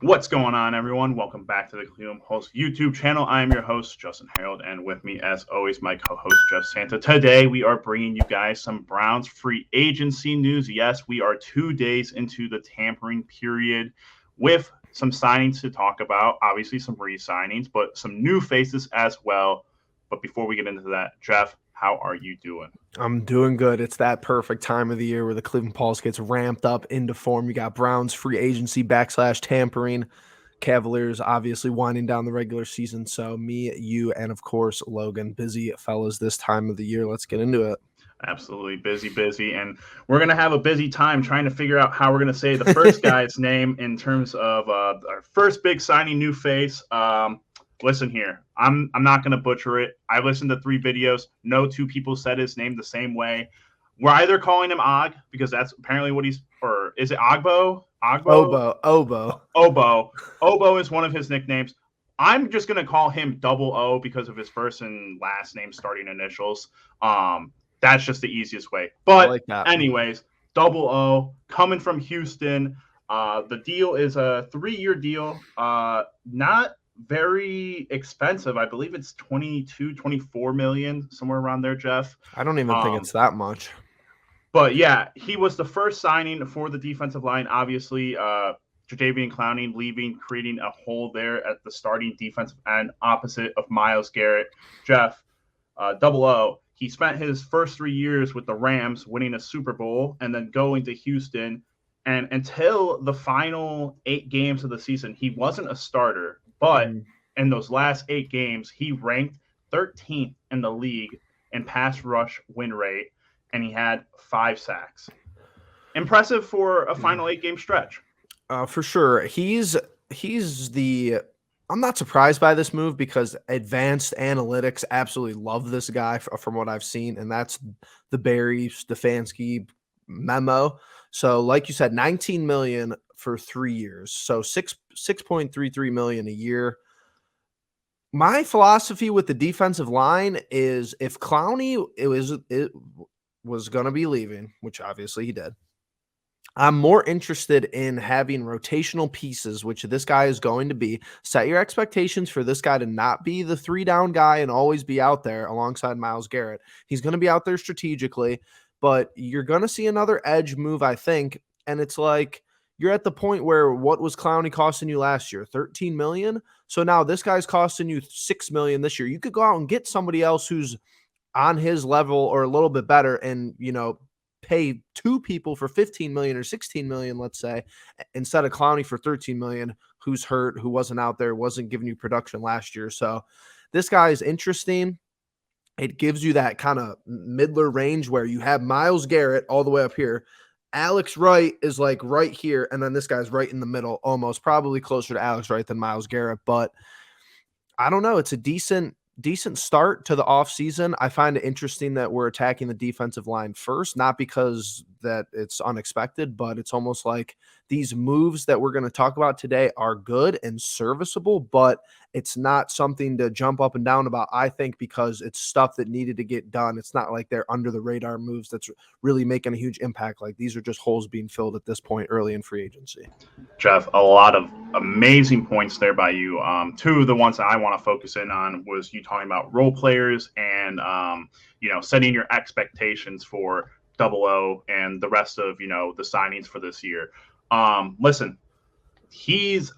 What's going on, everyone? Welcome back to the Cleveland Pulse YouTube channel. I am your host, Justin Harold, and with me, as always, my co-host, Jeff Santa. Today, we are bringing you guys some Browns free agency news. Yes, we are 2 days into the tampering period with some signings to talk about. Obviously, some re-signings, but some new faces as well. But before we get into that, Jeff, how are you doing? I'm doing good. It's that perfect time of the year where the Cleveland Pulse gets ramped up into form. You got Browns free agency / tampering. Cavaliers obviously winding down the regular season. So me, you, and of course Logan, busy fellas this time of the year. Let's get into it. Absolutely busy, and we're gonna have a busy time trying to figure out how we're gonna say the first guy's name in terms of our first big signing, new face. Listen here, I'm not gonna butcher it. I listened to 3 videos. No two people said his name the same way. We're either calling him Og because that's apparently what he's, or is it Ogbo? Ogbo? Obo. Obo is one of his nicknames. I'm just gonna call him Double O because of his first and last name starting initials. That's just the easiest way. I But like that. anyways, Double O coming from Houston. The deal is a 3-year deal. Not very expensive. I believe it's 22, 24 million, somewhere around there, Jeff. I don't even think it's that much. But yeah, he was the first signing for the defensive line. Obviously, Jadeveon Clowney leaving, creating a hole there at the starting defensive end opposite of Myles Garrett. Jeff, Double O, he spent his first 3 years with the Rams winning a Super Bowl and then going to Houston. And until the final 8 games of the season, he wasn't a starter. But in those last 8 games, he ranked 13th in the league in pass rush win rate, and he had 5 sacks. Impressive for a final 8-game stretch. For sure. He's the I'm not surprised by this move because advanced analytics absolutely love this guy from what I've seen, and that's the Barry Stefanski memo. So, like you said, 19 million for 3 years, so 6.33 million a year. My philosophy with the defensive line is if Clowney it was going to be leaving, which obviously he did. I'm more interested in having rotational pieces, which this guy is going to be. Set your expectations for this guy to not be the 3-down guy and always be out there alongside Myles Garrett. He's going to be out there strategically, but you're going to see another edge move, I think. And it's like you're at the point where what was Clowney costing you last year? 13 million. So now this guy's costing you 6 million this year. You could go out and get somebody else who's on his level or a little bit better and, pay 2 people for 15 million or 16 million, let's say, instead of Clowney for 13 million, who's hurt, who wasn't out there, wasn't giving you production last year. So this guy is interesting. It gives you that kind of middler range where you have Myles Garrett all the way up here. Alex Wright is like right here. And then this guy's right in the middle, almost probably closer to Alex Wright than Myles Garrett. But I don't know. It's a decent start to the offseason. I find it interesting that we're attacking the defensive line first, not because that it's unexpected, but it's almost like these moves that we're going to talk about today are good and serviceable, but it's not something to jump up and down about, I think, because it's stuff that needed to get done. It's not like they're under the radar moves that's really making a huge impact. Like these are just holes being filled at this point early in free agency. Jeff, a lot of amazing points there by you. 2 of the ones that I want to focus in on was you talking about role players and setting your expectations for Double O and the rest of the signings for this year. Listen,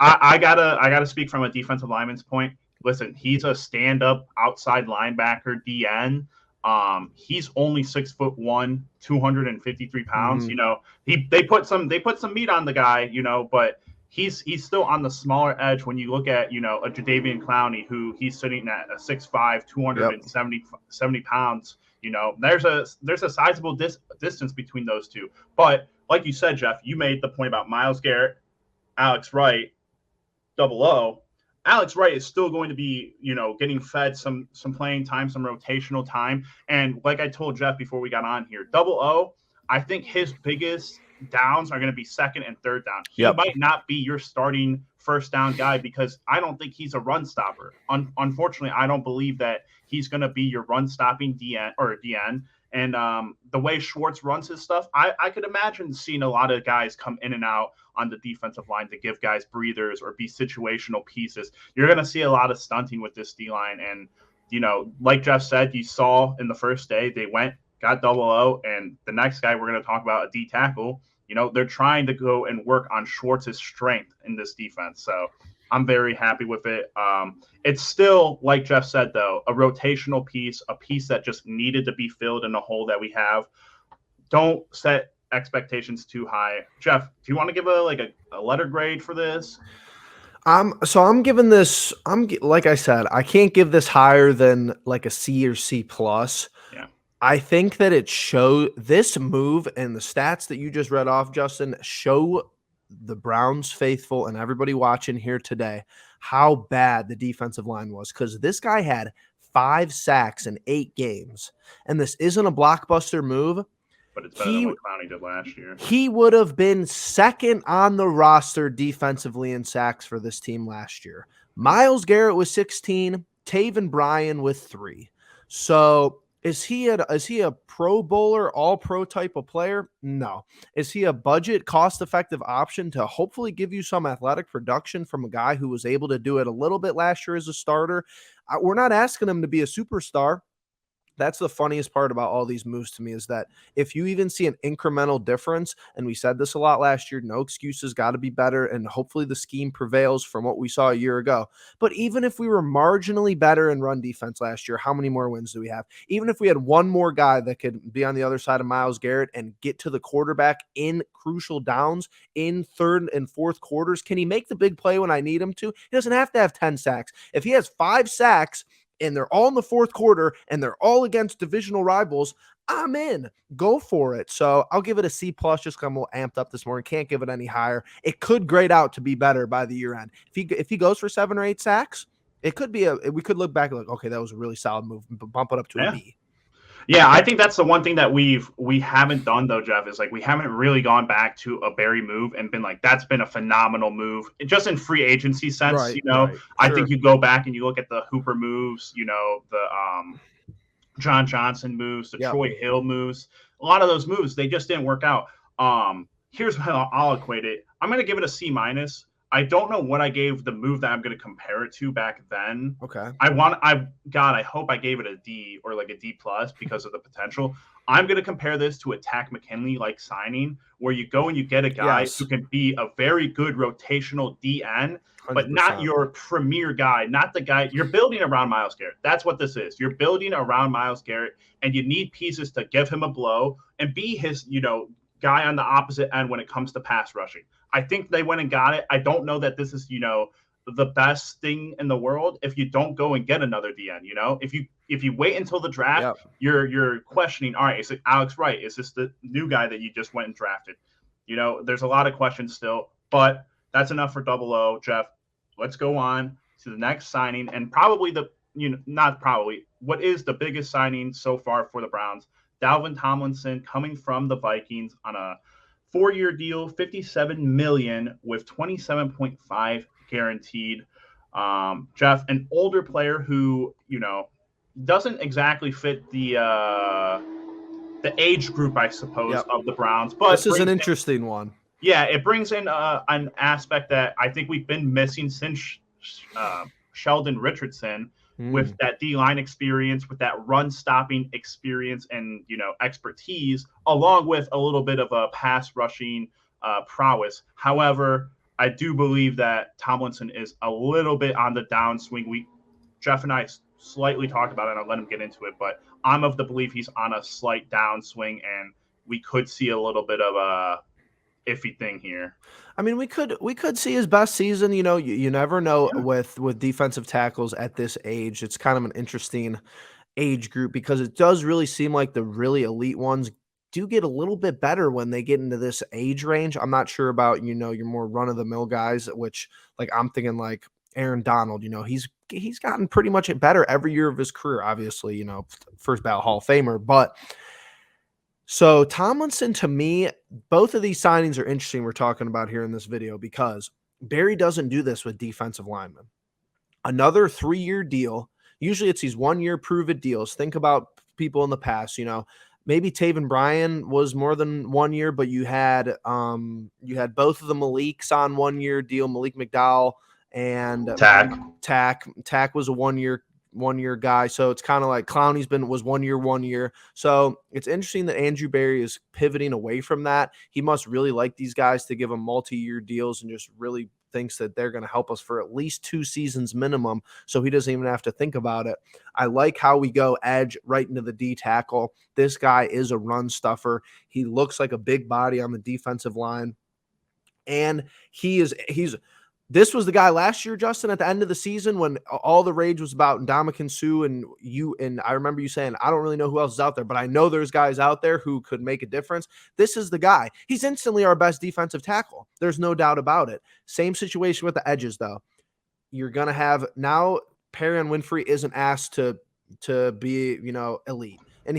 I gotta speak from a defensive lineman's point. Listen, he's a stand-up outside linebacker DN. He's only 6'1", 253 pounds. They put some meat on the guy, but he's still on the smaller edge when you look at, a Jadeveon Clowney, who he's sitting at a 6'5", 270 pounds. There's a sizable distance between those two. But like you said, Jeff, you made the point about Myles Garrett, Alex Wright, Double O. Alex Wright is still going to be, getting fed some playing time, some rotational time. And like I told Jeff before we got on here, Double O, I think his biggest downs are going to be second and third down. He might not be your starting first down guy because I don't think he's a run stopper. Unfortunately, I don't believe that he's going to be your run stopping DN. And the way Schwartz runs his stuff, I could imagine seeing a lot of guys come in and out on the defensive line to give guys breathers or be situational pieces. You're going to see a lot of stunting with this D-line. And, like Jeff said, you saw in the first day, they got double O, and the next guy we're going to talk about, a D tackle, they're trying to go and work on Schwartz's strength in this defense. So I'm very happy with it. It's still, like Jeff said, though, a rotational piece, a piece that just needed to be filled in the hole that we have. Don't set expectations too high. Jeff, do you want to give a letter grade for this? So I'm giving this, like I said, I can't give this higher than like a C or C plus. Yeah. I think that this move and the stats that you just read off, Justin, show the Browns faithful and everybody watching here today how bad the defensive line was, because this guy had 5 sacks in 8 games, and this isn't a blockbuster move. But it's better than what Clowney did last year. He would have been second on the roster defensively in sacks for this team last year. Myles Garrett with 16, Taven Bryan with 3. So is he a Pro Bowler, all-pro type of player? No. Is he a budget, cost-effective option to hopefully give you some athletic production from a guy who was able to do it a little bit last year as a starter? We're not asking him to be a superstar. That's the funniest part about all these moves to me, is that if you even see an incremental difference, and we said this a lot last year, no excuses, got to be better, and hopefully the scheme prevails from what we saw a year ago. But even if we were marginally better in run defense last year, how many more wins do we have? Even if we had one more guy that could be on the other side of Myles Garrett and get to the quarterback in crucial downs in third and fourth quarters, can he make the big play when I need him to? He doesn't have to have 10 sacks. If he has 5 sacks, and they're all in the fourth quarter, and they're all against divisional rivals, I'm in. Go for it. So I'll give it a C plus, just because I'm a little amped up this morning. Can't give it any higher. It could grade out to be better by the year end. If he goes for 7 or 8 sacks, it could be we could look back and like, okay, that was a really solid move, but bump it up to a B. Yeah, I think that's the one thing that we haven't done, though, Jeff, is we haven't really gone back to a Barry move and been like, that's been a phenomenal move, just in free agency sense. Right, right. I think you go back and you look at the Hooper moves, the John Johnson moves, the Troy Hill moves. A lot of those moves, they just didn't work out. Here's how I'll equate it. I'm going to give it a C minus. I don't know what I gave the move that I'm going to compare it to back then. Okay. I hope I gave it a D or a D plus because of the potential. I'm going to compare this to a Tack McKinley signing, where you go and you get a guy who can be a very good rotational DN, but 100%. Not your premier guy, not the guy you're building around Myles Garrett. That's what this is. You're building around Myles Garrett, and you need pieces to give him a blow and be his, guy on the opposite end when it comes to pass rushing. I think they went and got it. I don't know that this is, the best thing in the world if you don't go and get another DN. If you wait until the draft, you're questioning, all right, is it Alex Wright? Is this the new guy that you just went and drafted? There's a lot of questions still, but that's enough for Double O, Jeff. Let's go on to the next signing, and probably what is the biggest signing so far for the Browns? Dalvin Tomlinson coming from the Vikings on a 4-year deal, $57 million with $27.5 guaranteed. Jeff, an older player who doesn't exactly fit the age group, I suppose, of the Browns. But this is an interesting one. Yeah, it brings in an aspect that I think we've been missing since Sheldon Richardson. With that D-line experience, with that run-stopping experience and, expertise, along with a little bit of a pass rushing prowess. However, I do believe that Tomlinson is a little bit on the downswing. Jeff and I slightly talked about it, and I'll let him get into it, but I'm of the belief he's on a slight downswing, and we could see a little bit of a iffy thing here. I mean, we could see his best season. You never know with defensive tackles at this age. It's kind of an interesting age group, because it does really seem like the really elite ones do get a little bit better when they get into this age range. I'm not sure about, your more run-of-the-mill guys, which I'm thinking Aaron Donald. He's gotten pretty much better every year of his career. Obviously, first ballot Hall of Famer, but so Tomlinson, to me, both of these signings are interesting we're talking about here in this video, because Barry doesn't do this with defensive linemen. Another 3-year deal. Usually it's these 1-year prove-it deals. Think about people in the past, maybe Taven Bryan was more than 1 year, but you had both of the Maliks on 1 year deal, Malik McDowell and Tack. Tack was a 1 year guy. So it's kind of like Clowney's was 1 year, 1 year. So it's interesting that Andrew Berry is pivoting away from that. He must really like these guys to give them multi-year deals and just really thinks that they're going to help us for at least 2 seasons minimum. So he doesn't even have to think about it. I like how we go edge right into the D tackle. This guy is a run stuffer. He looks like a big body on the defensive line. And he's this was the guy last year, Justin, at the end of the season when all the rage was about Ndamukong Suh and I remember you saying, I don't really know who else is out there, but I know there's guys out there who could make a difference. This is the guy. He's instantly our best defensive tackle. There's no doubt about it. Same situation with the edges, though. You're going to have now Perrion Winfrey isn't asked to be, elite. And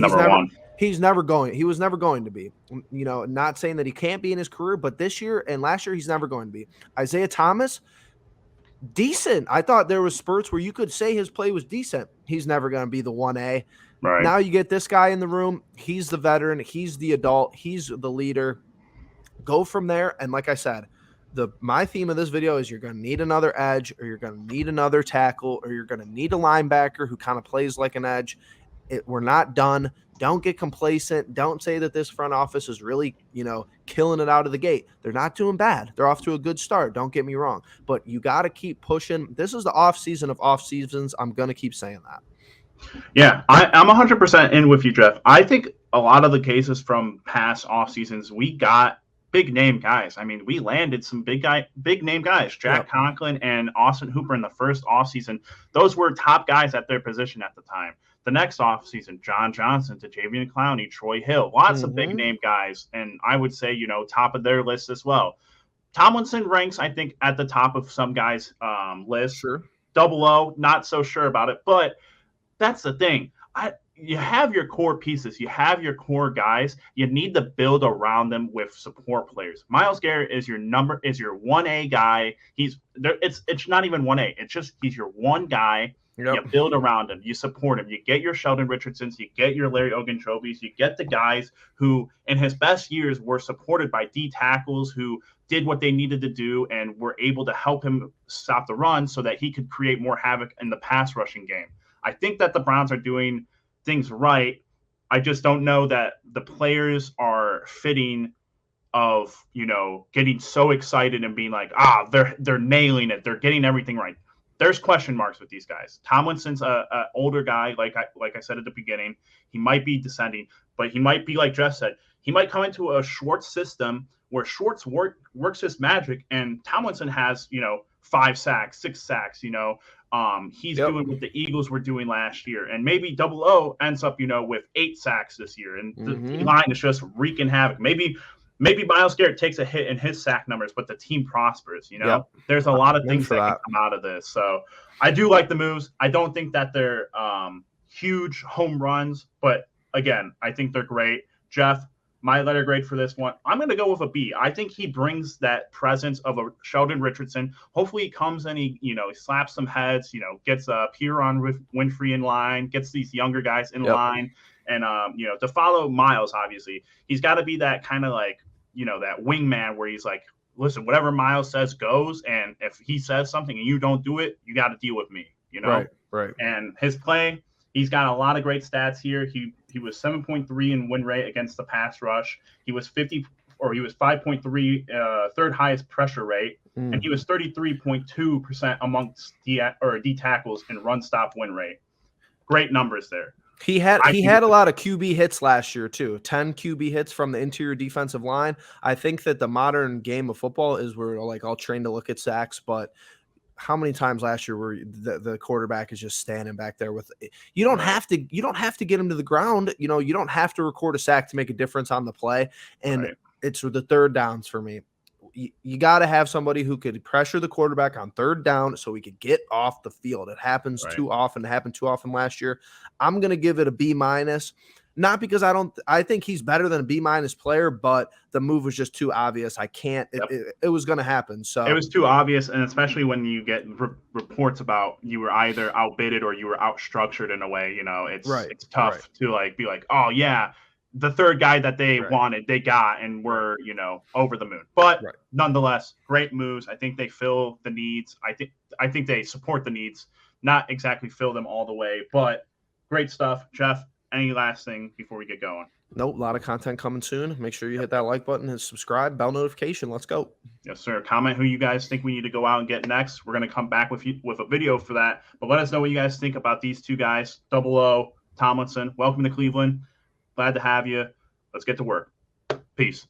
he was never going to be, not saying that he can't be in his career, but this year and last year, he's never going to be. Isaiah Thomas, decent. I thought there was spurts where you could say his play was decent. He's never going to be the 1A. Right. Now you get this guy in the room. He's the veteran. He's the adult. He's the leader. Go from there. And like I said, my theme of this video is you're going to need another edge, or you're going to need another tackle, or you're going to need a linebacker who kind of plays like an edge. We're not done. Don't get complacent. Don't say that this front office is really, killing it out of the gate. They're not doing bad. They're off to a good start. Don't get me wrong. But you got to keep pushing. This is the off season of off seasons. I'm going to keep saying that. Yeah, I'm 100% in with you, Jeff. I think a lot of the cases from past off seasons, we got big name guys. I mean, we landed some big name guys, Jack Conklin and Austin Hooper in the first offseason. Those were top guys at their position at the time. The next offseason, John Johnson to Javian Clowney, Troy Hill, lots of big name guys. And I would say, top of their list as well. Tomlinson ranks, I think, at the top of some guys' list. Sure. Double O, not so sure about it. But that's the thing. You have your core pieces. You have your core guys. You need to build around them with support players. Myles Garrett is your 1A guy. It's not even 1A. It's just he's your one guy. Yep. You build around him. You support him. You get your Sheldon Richardsons. You get your Larry Ogunjobis. You get the guys who, in his best years, were supported by D tackles who did what they needed to do and were able to help him stop the run so that he could create more havoc in the pass rushing game. I think that the Browns are doing things right. I just don't know that the players are fitting of, getting so excited and being like, they're nailing it. They're getting everything right. There's question marks with these guys. Tomlinson's a older guy, like I said at the beginning. He might be descending, but he might be, like Jeff said, he might come into a Schwartz system where Schwartz works his magic, and Tomlinson has 5 sacks, 6 sacks. He's doing what the Eagles were doing last year, and maybe Double O ends up with 8 sacks this year, and the D-line is just wreaking havoc. Maybe Myles Garrett takes a hit in his sack numbers, but the team prospers. There's a lot of things that can come out of this. So I do like the moves. I don't think that they're huge home runs, but again, I think they're great. Jeff, my letter grade for this one, I'm going to go with a B. I think he brings that presence of a Sheldon Richardson. Hopefully he comes and he slaps some heads, gets Perrion Winfrey in line, gets these younger guys in line. And, to follow Myles, obviously, he's got to be that kind of like, that wingman where he's like, listen, whatever Myles says goes. And if he says something and you don't do it, you got to deal with me, Right. And his play, he's got a lot of great stats here. He was 7.3 in win rate against the pass rush. He was 5.3, third highest pressure rate. And he was 33.2% amongst D tackles in run stop win rate. Great numbers there. He had a lot of QB hits last year too. 10 QB hits from the interior defensive line. I think that the modern game of football is we're like all trained to look at sacks, but how many times last year were the quarterback is just standing back there with you don't have to get him to the ground. You don't have to record a sack to make a difference on the play. And it's the third downs for me. You got to have somebody who could pressure the quarterback on third down so he could get off the field. It happens too often. It happened too often last year. I'm going to give it a B-, not because I think he's better than a B- player, but the move was just too obvious. I can't, it was going to happen. So it was too obvious. And especially when you get reports about you were either outbidded or you were outstructured in a way, it's tough to be like, oh yeah, the third guy that they Right. wanted, they got, and were, over the moon. But Right. nonetheless, great moves. I think they fill the needs. I think they support the needs, not exactly fill them all the way, but great stuff. Jeff, any last thing before we get going? Nope, a lot of content coming soon. Make sure you hit that like button and subscribe, bell notification. Let's go. Yes, sir. Comment who you guys think we need to go out and get next. We're going to come back with a video for that. But let us know what you guys think about these two guys, O Tomlinson. Welcome to Cleveland. Glad to have you. Let's get to work. Peace.